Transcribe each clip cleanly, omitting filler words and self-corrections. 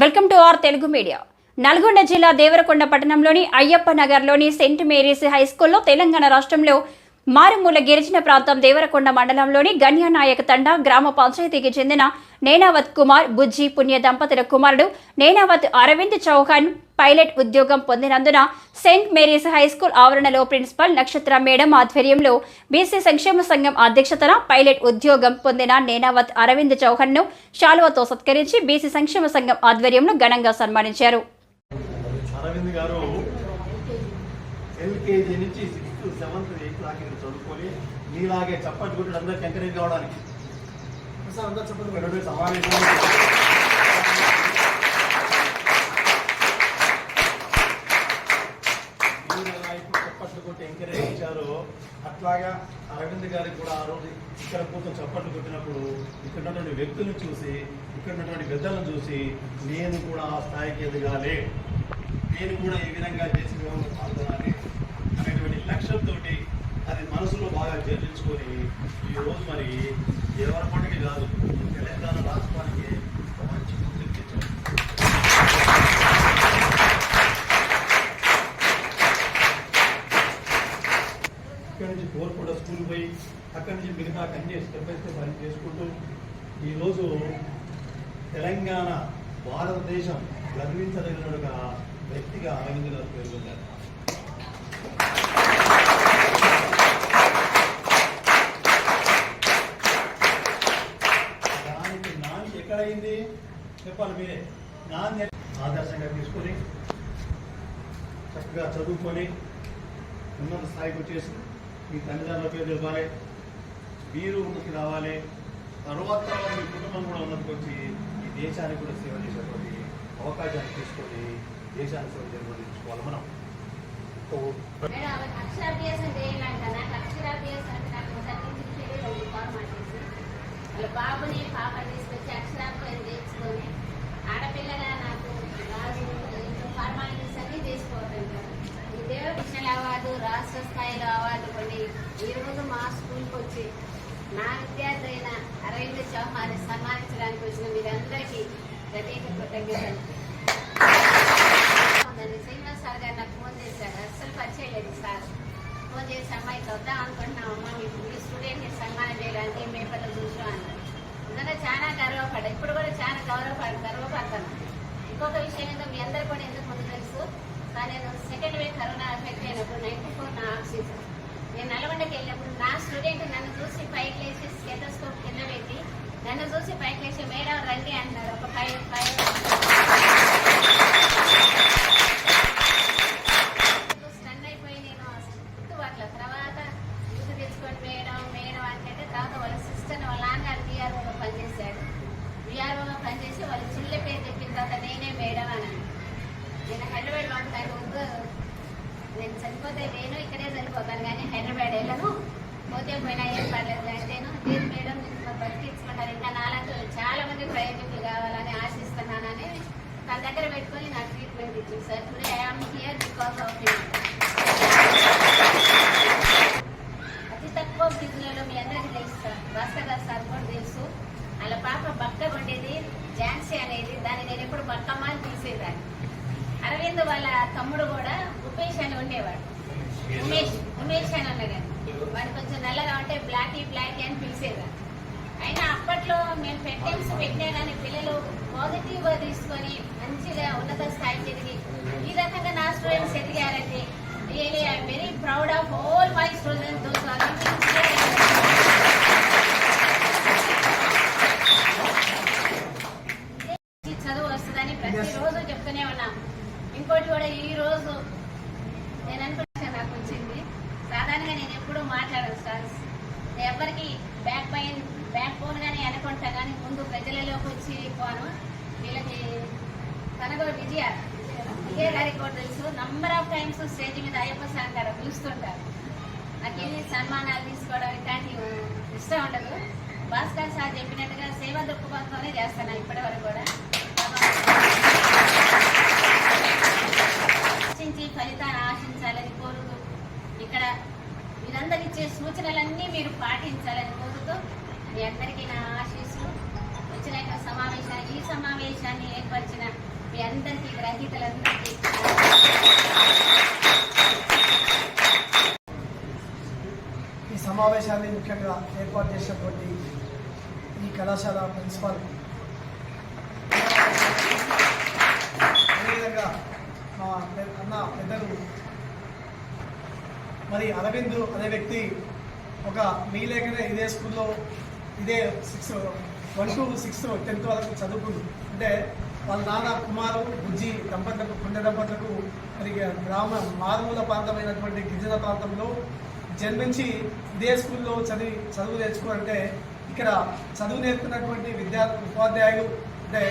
Welcome to our Telugu media. Nalgonda జిల్లా దేవరకొండ పట్టణంలోని అయ్యప్ప నగర్లోని సెయింట్ మేరీస్ హై స్కూల్లో తెలంగాణ రాష్ట్రంలో మారుమూల గిరిజన ప్రాంతం దేవరకొండ మండలంలోని గణ్యానాయక తండా గ్రామ పంచాయతీకి చెందిన నేనావత్ కుమార్ బుజ్జి పుణ్య దంపతుల కుమారుడు నేనావత్ అరవింద్ చౌహాన్ పైలట్ ఉద్యోగం పొందినందున సెయింట్ మేరీస్ హై స్కూల్ ఆవరణలో ప్రిన్సిపల్ నక్షత్ర మేడం ఆధ్వర్యంలో బీసీ సంక్షేమ సంఘం అధ్యక్షతన పైలట్ ఉద్యోగం పొందిన నేనావత్ అరవింద్ చౌహాన్ను శాలువతో సత్కరించి బీసీ సంక్షేమ సంఘం ఆధ్వర్యంలో ఘనంగా సన్మానించారు. ఎల్కేజీ నుంచి 6th, 7th, 8th దాకా చదువుకొని మీలాగే చప్పట్లు కొట్టి అందరికి ఎంకరేజ్ కావడానికి సమావేశం చప్పట్లు కొట్టి ఎంకరేజ్ ఇచ్చారు. అట్లాగా అరవింద్ గారికి కూడా ఆ రోజు ఇక్కడ కూర్చొని చప్పట్లు కొట్టినప్పుడు ఇక్కడ ఉన్నటువంటి వ్యక్తులను చూసి, ఇక్కడ ఉన్నటువంటి పెద్దలను చూసి నేను కూడా ఆ స్థాయికి ఎదగాలి, నేను కూడా ఈ విధంగా చేసి పాల్గొనాలి అనేటువంటి లక్ష్యంతో అది మనసులో బాగా చర్చించుకొని ఈరోజు మరి ఎవరి పండుగ కాదు, తెలంగాణ రాష్ట్రానికి మంచి గుర్తింపు ఇచ్చారు. ఇక్కడి నుంచి కోరుకుంట స్కూల్ పోయి అక్కడి నుంచి మిగతా అన్ని స్టెప్ బై స్టెప్ అన్ని చేసుకుంటూ ఈరోజు తెలంగాణ భారతదేశం గర్వించదగిన వ్యక్తిగా అరవింద్ గారు పేర్కొన్నారు. దానికి నాన్న ఎక్కడైంది చెప్పాలి మీరే. నాన్న ఆదర్శంగా తీసుకొని చక్కగా చదువుకొని ఉన్నత స్థాయికి వచ్చేసి మీ తల్లిదండ్రుల పేరు తెలపాలి, మీరు ఉన్నతికి రావాలి, తర్వాత మీ కుటుంబం కూడా ఉన్నతికి వచ్చి ఈ దేశానికి కూడా సేవ చేసేటువంటి అవకాశాన్ని తీసుకొని దేశాన్ని సేవ నిర్వహించుకోవాలి. మనం వాళ్ళ బాబుని పాప తీసుకొచ్చి అక్షరాభ్యాసం నేర్చుకొని ఆడపిల్లగా నాకు రాజు ఫార్మాలిటీస్ అన్ని చేసుకోవటం ఈ దేవకృష్ణల అవార్డు రాష్ట్ర స్థాయిలో అవార్డు కొన్ని ఈరోజు మా స్కూల్కి వచ్చి నా విద్యార్థి అయిన అరవింద్ చౌహాన్ని సన్మానించడానికి వచ్చిన మీరందరికీ ప్రత్యేక కృతజ్ఞతలు. శ్రీనివాస్ సార్ గారు నాకు ఫోన్ చేశారు, అస్సలు పరిచయం లేదు సార్. ఫోన్ చేసి అమ్మాయికి వద్దాం అనుకుంటున్నామమ్మా మీ స్టూడెంట్ని సన్మానం చేయడానికి పేపర్లో చూసాం అన్నారు. నిజంగా చాలా గర్వపడ్డా, ఇప్పుడు కూడా చాలా గర్వపడతాను. ఇంకొక విషయం ఏంటో మీ అందరు కూడా ఎందుకు ముందు తెలుసు సార్, నేను సెకండ్ వేవ్ కరోనా ఎఫెక్ట్ అయినప్పుడు 94 నా ఆక్సిజన్ నేను నల్గొండకి వెళ్ళినప్పుడు నా స్టూడెంట్ నన్ను చూసి పైకి లేచి స్టెథోస్కోప్ కింద పెట్టి నన్ను చూసి పైకి లేచి మేడం రండి అన్నారు. ఒక 5 స్టన్ అయిపోయి నేను గుర్తుపట్ల తర్వాత గుర్తు తెచ్చుకొని మేడం అంటే తర్వాత వాళ్ళ సిస్టర్ని వాళ్ళ నాన్నగారు విఆర్ఓగా పనిచేశాడు. విఆర్ఓగా పనిచేసి వాళ్ళ చిల్ల పేరు చెప్పిన తర్వాత నేనే మేడం అని. నేను హైదరాబాద్ పంపుతాను, నేను చనిపోతే నేను ఇక్కడే చనిపోతాను కానీ హైదరాబాద్ వెళ్ళను, పోతే పోయినా ఏం పర్లేదు అంటేను నేను మేడం బతికించుకుంటాను, ఇంకా నాలంటూ చాలా మంది ప్రయోజకులు కావాలని ఆశిస్తున్నానని తన దగ్గర పెట్టుకొని నాకు ట్రీట్మెంట్ ఇచ్చింది sir. Today I'm here because of you. అతి తక్కువ ఫీజులలో మీ అందరికీ తెలుసు సార్, భాస్కర్ గారు సార్ కూడా తెలుసు. వాళ్ళ పాప బక్క ఉండేది ఝాన్సీ అనేది, దాన్ని నేను ఎప్పుడు బక్కమ్మ అని తీసేదాన్ని. అరవింద్ వాళ్ళ తమ్ముడు కూడా ఉపేష్ అని ఉండేవాడు, ఉమేష్ అని ఉన్నాడు. వాడు కొంచెం నల్లగా ఉంటే బ్లాకీ అని పిలిచేదాన్ని. అయినా అప్పట్లో మేము పెట్టినా కానీ పిల్లలు పాజిటివ్గా తీసుకొని మంచిగా ఉన్నత స్థాయికి ఎదిగి ఈ రకంగా నా స్టూడెంట్స్ ఎదిగారంటే really I'm very proud of all my students. చదువు వస్తుందని ప్రతిరోజు చెప్తూనే ఉన్నాం. ఇంకోటి కూడా ఈ రోజు నేను అనుకుంటున్నా నాకు వచ్చింది. సాధారణంగా నేను ఎప్పుడూ మాట్లాడను సార్, ఎవరికి బ్యాక్ బోన్ గానీ అనుకుంటా కానీ ముందు ప్రజలలోకి వచ్చి పోను. వీళ్ళకి కనగో విజయ గారికి కూడా తెలుసు, నంబర్ ఆఫ్ టైమ్స్ స్టేజ్ మీద అయ్యప్ప సార్ గారు పిలుస్తుంటారు. నాకు ఎన్ని సన్మానాలు తీసుకోవడం ఇట్లాంటివి ఇష్టం ఉండదు. భాస్కర్ సార్ చెప్పినట్టుగా సేవ దృక్పథంతోనే చేస్తాను ఇప్పటి వరకు కూడా. ఫలితాన్ని ఆశించాలని కోరుతూ ఇక్కడ మీరందరూ ఇచ్చే సూచనలన్నీ మీరు పాటించాలని కోరుతూ మీ అందరికీ నా ఆశీస్సులు. వచ్చిన ఈ సమావేశాన్ని ఏర్పరిచిన మీ అందరికీ గ్రహీతలందరికీ ఈ సమావేశాన్ని ముఖ్యంగా ఏర్పాటు చేసినటువంటి ఈ కళాశాల ప్రిన్సిపాల్, అదేవిధంగా మా అన్న పెద్దలు మరి అరవింద్ అనే వ్యక్తి ఒక మీ లేకనే ఇదే స్కూల్లో ఇదే 1 to 6 10th వరకు చదువుకుంది. అంటే వాళ్ళ నాన్న కుమారు బుజ్జి దంపతులకు పుణ్య దంపతులకు మరి గ్రామ మారుమూల ప్రాంతమైనటువంటి గిరిజన ప్రాంతంలో జన్మించి ఇదే స్కూల్లో చదువు నేర్చుకోవాలంటే ఇక్కడ చదువు నేర్పుతున్నటువంటి ఉపాధ్యాయులు అంటే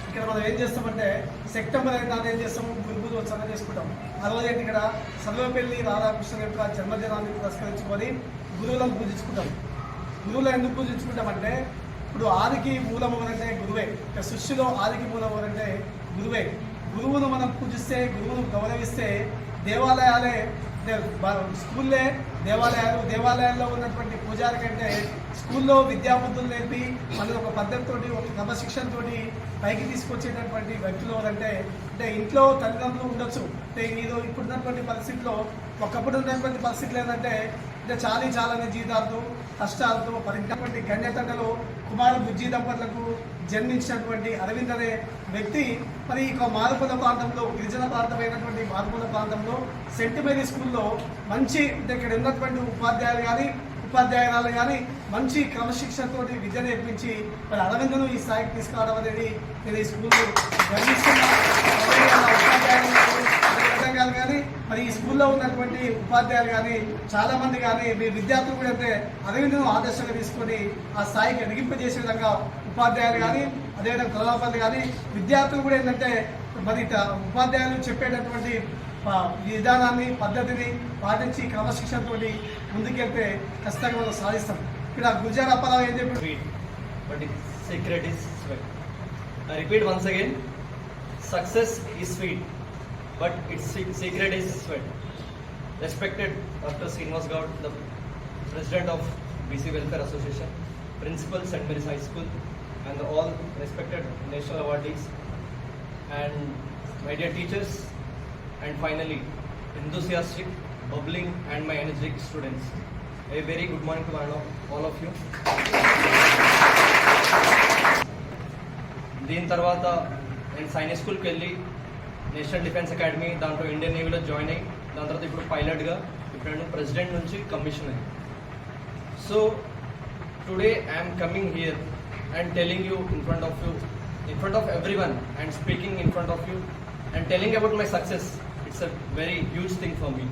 ఇక్కడ మనం ఏం చేస్తామంటే సెప్టెంబర్ 5 ఏం చేస్తాము, గురువులు చేసుకుంటాం. ఆ రోజు ఏంటి ఇక్కడ సర్వపల్లి రాధాకృష్ణ యొక్క జన్మదినాన్ని పురస్కరించుకొని గురువులను పూజించుకుంటాం. గురువులను ఎందుకు పూజించుకుంటామంటే ఇప్పుడు ఆదికి మూలం ఎవరంటే గురువే. ఇక సృష్టిలో ఆదికి మూలం ఎవరంటే గురువే. గురువును మనం పూజిస్తే, గురువును గౌరవిస్తే దేవాలయాలే స్కూల్లే దేవాలయాల్లో ఉన్నటువంటి పూజారి కంటే స్కూల్లో విద్యాబుద్ధులు నేర్పి మన ఒక పద్ధతితోటి ఒక క్రమశిక్షణతో పైకి తీసుకొచ్చేటటువంటి వ్యక్తులు అంటే ఇంట్లో తల్లిదండ్రులు ఉండొచ్చు. అంటే ఇప్పుడున్నటువంటి పరిస్థితిలో ఒకప్పుడు ఉన్నటువంటి పరిస్థితులు ఏంటంటే చాలానే జీతాలతో కష్టాలతో పరిగినటువంటి గణ్యతండలో కుమారు బుజ్జి దంపతులకు జన్మించినటువంటి అరవింద్ అనే వ్యక్తి మరి ఇక మారుమూల ప్రాంతంలో గిరిజన ప్రాంతమైనటువంటి మారుమూల ప్రాంతంలో సెంట్ మేరీ స్కూల్లో మంచి ఇక్కడ ఉన్నటువంటి ఉపాధ్యాయురాలు కానీ మంచి క్రమశిక్షణతో విద్య నేర్పించి మరి అరవిందను ఈ స్థాయికి తీసుకురావడం అనేది నేను ఈ స్కూల్లో ఉపాధ్యాయులు కానీ మరి ఈ స్కూల్లో ఉన్నటువంటి ఉపాధ్యాయులు కానీ చాలా మంది కానీ మీ విద్యార్థులు కూడా అంటే అరవిందను ఆదర్శంగా తీసుకొని ఆ స్థాయికి ఎదిగింపజేసే విధంగా ఉపాధ్యాయులు కానీ అదేవిధంగా కళాపతి కానీ విద్యార్థులు కూడా ఏంటంటే మరి ఉపాధ్యాయులు చెప్పేటటువంటి విధానాన్ని పద్ధతిని పాటించి క్రమశిక్షణతో ముందుకెళ్తే ఖచ్చితంగా మనం సాధిస్తాం. ఇక్కడ గుజరాత్ అప్పారావు ఏం చెప్పారు? But secret is sweat. I repeat once again, success is sweet, but its secret is sweat. Respected Dr. Srinivas Gaud, the President of BC Welfare Association, Principal St. Mary's High School, and all respected national awardees, and my dear teachers, and finally, enthusiastic, bubbling, and my energetic students. A very good morning to all of you. దీని తర్వాత నేను సైనిక్ స్కూల్కి వెళ్ళి national defence academy దాంట్లో Indian నేవీలో join అయ్యి దాని తర్వాత ఇప్పుడు పైలట్గా ఇప్పుడు నేను ప్రెసిడెంట్ నుంచి కమిషన్ అయ్యి. So today I'm coming here and telling you in front of everyone and speaking in front of you and telling about my success. It's a very huge thing for me.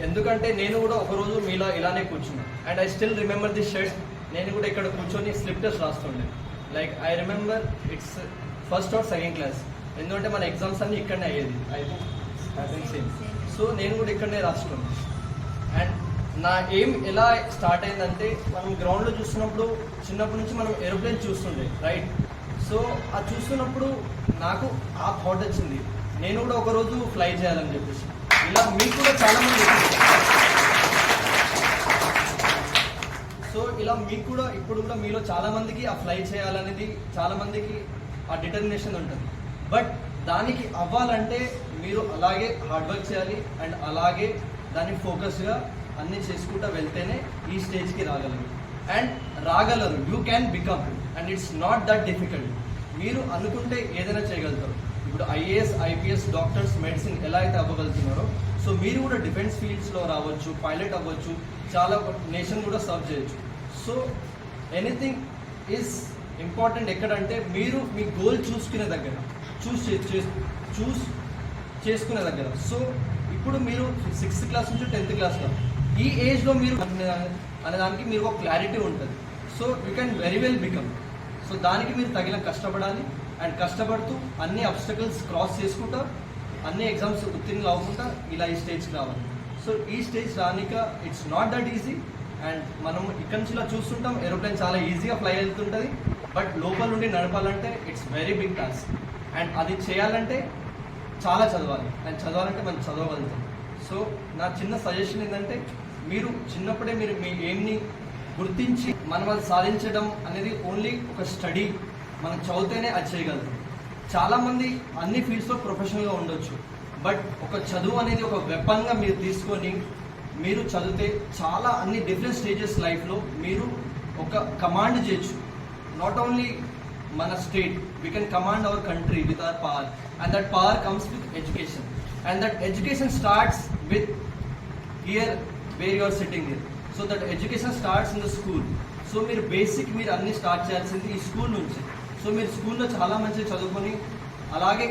ఎందుకంటే నేను కూడా ఒకరోజు మీలా ఇలానే కూర్చున్నా and I still remember this shirt. నేను కూడా ఇక్కడ కూర్చొని స్లిప్ టెస్ట్ రాస్తుండే. Like I remember it's first or second class. ఎందుకంటే మన ఎగ్జామ్స్ అన్నీ ఇక్కడనే అయ్యేది. I think same. సో నేను కూడా ఇక్కడనే రాస్తున్నాను. అండ్ నా ఎయిమ్ ఎలా స్టార్ట్ అయిందంటే మనం గ్రౌండ్లో చూస్తున్నప్పుడు చిన్నప్పటి నుంచి మనం ఏరోప్లేన్ చూస్తుండే రైట్. సో అది చూస్తున్నప్పుడు నాకు ఆ థాట్ వచ్చింది నేను కూడా ఒకరోజు ఫ్లై చేయాలని చెప్పేసి. ఇలా మీకు కూడా చాలామంది సో ఇలా మీకు కూడా ఇప్పుడు కూడా మీలో చాలామందికి ఆ ఫ్లై చేయాలనేది చాలామందికి ఆ డిటర్మినేషన్ ఉంటుంది. బట్ దానికి అవ్వాలంటే మీరు అలాగే హార్డ్ వర్క్ చేయాలి అండ్ అలాగే దాన్ని ఫోకస్గా అన్నీ చేసుకుంటూ వెళ్తేనే ఈ స్టేజ్కి రాగలరు. You can become and it's not that difficult. మీరు అనుకుంటే ఏదైనా చేయగలుగుతారు. ఇప్పుడు ఐఏఎస్, ఐపీఎస్, డాక్టర్స్, మెడిసిన్ ఎలా అయితే అవ్వగలుగుతున్నారో సో మీరు కూడా డిఫెన్స్ ఫీల్డ్స్లో రావచ్చు, పైలట్ అవ్వచ్చు, చాలా నేషన్ కూడా సర్వ్ చేయొచ్చు. సో ఎనీథింగ్ ఈజ్ ఇంపార్టెంట్ ఎక్కడంటే మీరు మీ గోల్ చూసుకునే దగ్గర చూస్ చేసుకునే దగ్గర. సో ఇప్పుడు మీరు 6th క్లాస్ నుంచి 10th క్లాస్లో ఈ ఏజ్లో మీరు అనే దానికి మీరు ఒక క్లారిటీ ఉంటుంది. So you can very well become. So దానికి మీరు తగిన కష్టపడాలి అండ్ కష్టపడుతూ అన్ని అబ్స్టకల్స్ క్రాస్ చేసుకుంటా అన్ని ఎగ్జామ్స్ ఉత్తీర్ణులు అవ్వకుండా ఇలా ఈ స్టేజ్కి రావాలి. సో ఈ స్టేజ్ రానిక it's not that easy. And మనం ఇక్కడ నుంచి ఇలా చూస్తుంటాం ఏరోప్లేన్ చాలా ఈజీగా ఫ్లై వెళ్తుంటుంది. బట్ లోపల నుండి నడపాలంటే it's very big task. And అది చేయాలంటే చాలా చదవాలి అండ్ చదవాలంటే మనం చదవగలుగుతాం. సో నా చిన్న సజెషన్ ఏంటంటే మీరు చిన్నప్పుడే మీరు మీ ఎయిమ్ని గుర్తించి మనం అది సాధించడం అనేది ఓన్లీ ఒక స్టడీ మనం చదివితేనే అది చేయగలుగుతాం. చాలామంది అన్ని ఫీల్డ్స్లో ప్రొఫెషనల్గా ఉండొచ్చు, బట్ ఒక చదువు అనేది ఒక వెపన్గా మీరు తీసుకొని మీరు చదివితే చాలా అన్ని డిఫరెంట్ స్టేజెస్ లైఫ్లో మీరు ఒక కమాండ్ చేయొచ్చు. నాట్ ఓన్లీ మన state, we can command our country with our power, and that power comes with education, and that education starts with here where you are sitting here. So that education starts in the school. So మీరు basic మీరు అన్ని start చేయాల్సింది ఈ school నుంచి. So మీరు స్కూల్లో చాలా మంచిగా చదువుకొని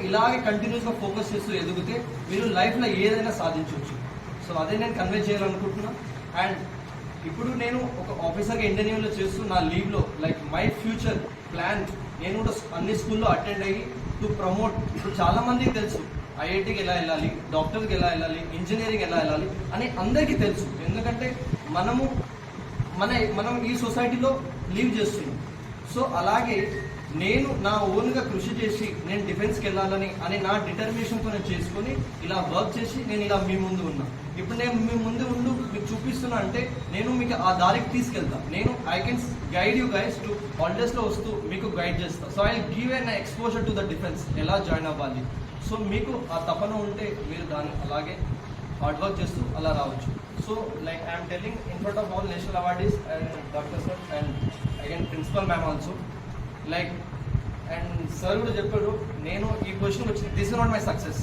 ఇలాగే కంటిన్యూస్గా ఫోకస్ చేస్తూ ఎదిగితే మీరు లైఫ్లో ఏదైనా సాధించవచ్చు. సో అదే నేను కన్వే చేయాలనుకుంటున్నా. అండ్ ఇప్పుడు నేను ఒక ఆఫీసర్గా ఇండియన్ నేవీలో చేస్తూ నా లీవ్లో లైక్ మై ఫ్యూచర్ ప్లాన్ నేను కూడా అన్ని స్కూల్లో అటెండ్ అయ్యి టు ప్రమోట్. ఇప్పుడు చాలామందికి తెలుసు ఐఐటికి ఎలా వెళ్ళాలి, డాక్టర్కి ఎలా వెళ్ళాలి, ఇంజనీరింగ్ ఎలా వెళ్ళాలి అని అందరికీ తెలుసు. ఎందుకంటే మనం ఈ సొసైటీలో లీవ్ చేస్తున్నాం. సో అలాగే నేను నా ఓన్గా కృషి చేసి నేను డిఫెన్స్కి వెళ్ళాలని అని నా డిటర్మినేషన్తో నేను చేసుకొని ఇలా వర్క్ చేసి నేను ఇలా మీ ముందు ఉన్నా. ఇప్పుడు నేను మీ ముందు ఉండు మీకు చూపిస్తున్నా అంటే నేను మీకు ఆ దారికి తీసుకెళ్తా. నేను I can guide you guys to హాలిడేస్లో వస్తూ మీకు గైడ్ చేస్తా. So I give an exposure to the defence, ఎలా జాయిన్ అవ్వాలి. సో మీకు ఆ తపన ఉంటే మీరు దాన్ని అలాగే హార్డ్ వర్క్ చేస్తూ అలా రావచ్చు. So like I'm telling in front of all national awardees and doctor sir and again principal ma'am also like and sir కూడా చెప్పారు నేను ఈ పొజిషన్కి వచ్చింది, this is not my success.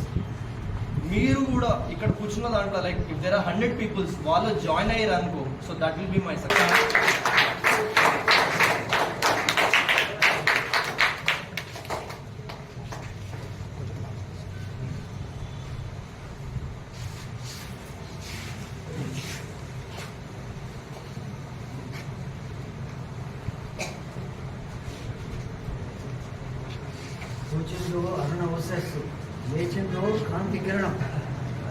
మీరు కూడా ఇక్కడ కూర్చున్న దాంట్లో like if there are 100 peoples వాళ్ళు జాయిన్ అయ్యారు అనుకో, so that will be my success. కూర్చుందో అరుణ వస్తస్సు, లేచిందో కాంతి కిరణం.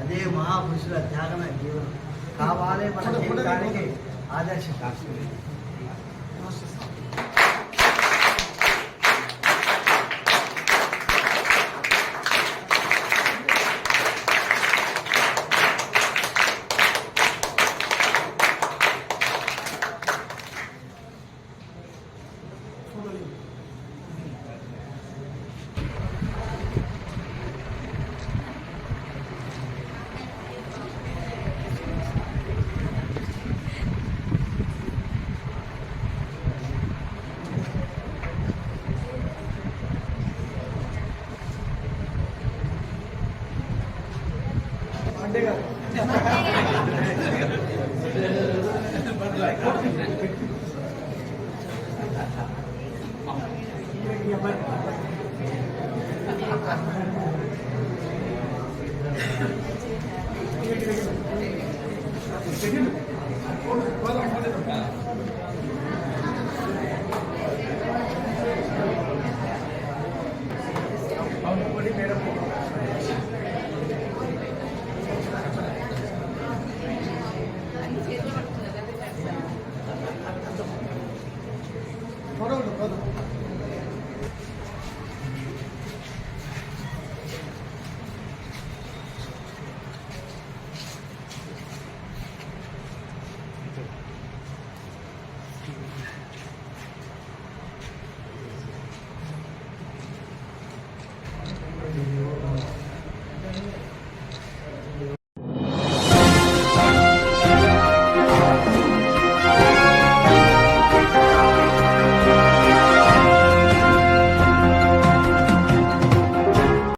అదే మహాపురుషుల త్యాగమే జీవనం కావాలి మన జీవితానికి ఆదర్శం. అంటే కాదు సెకండ్